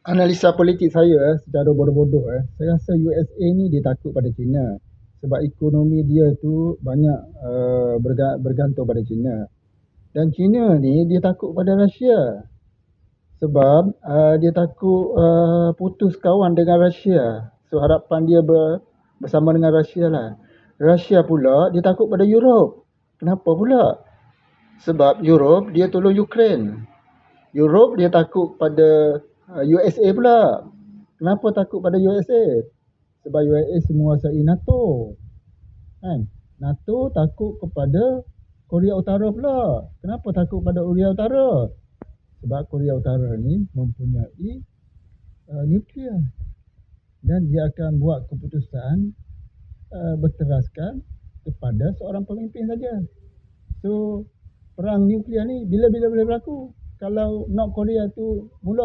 Analisa politik saya secara bodoh-bodoh saya rasa USA ni dia takut pada China sebab ekonomi dia tu banyak bergantung pada China. Dan China ni dia takut pada Rusia sebab dia takut putus kawan dengan Rusia. So harapan dia bersama dengan Rusia lah. Rusia pula dia takut pada Europe. Kenapa pula? Sebab Europe dia tolong Ukraine. Europe dia takut pada USA pula. Kenapa takut pada USA? Sebab USA menguasai NATO. Kan? NATO takut kepada Korea Utara pula. Kenapa takut pada Korea Utara? Sebab Korea Utara ni mempunyai nuklear. Dan dia akan buat keputusan berteraskan kepada seorang pemimpin saja. So, perang nuklear ni bila boleh berlaku? Kalau North Korea tu mula